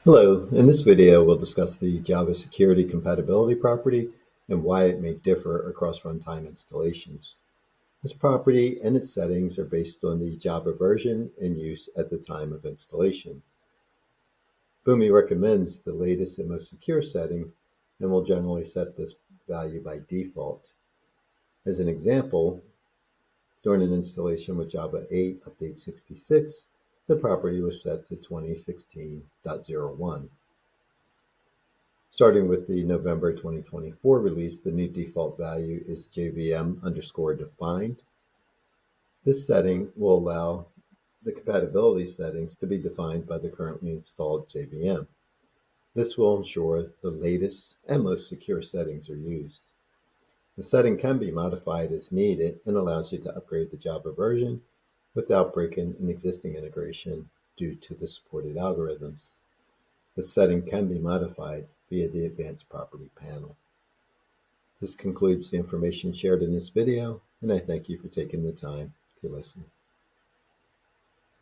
Hello, in this video we'll discuss the Java security compatibility property and why it may differ across runtime installations. This property and its settings are based on the Java version in use at the time of installation. Boomi recommends the latest and most secure setting and will generally set this value by default. As an example, during an installation with Java 8 Update 66, the property was set to 2016.01. Starting with the November 2024 release, the new default value is JVM_defined. This setting will allow the compatibility settings to be defined by the currently installed JVM. This will ensure the latest and most secure settings are used. The setting can be modified as needed and allows you to upgrade the Java version without breaking an existing integration due to the supported algorithms. The setting can be modified via the Advanced Property panel. This concludes the information shared in this video, and I thank you for taking the time to listen.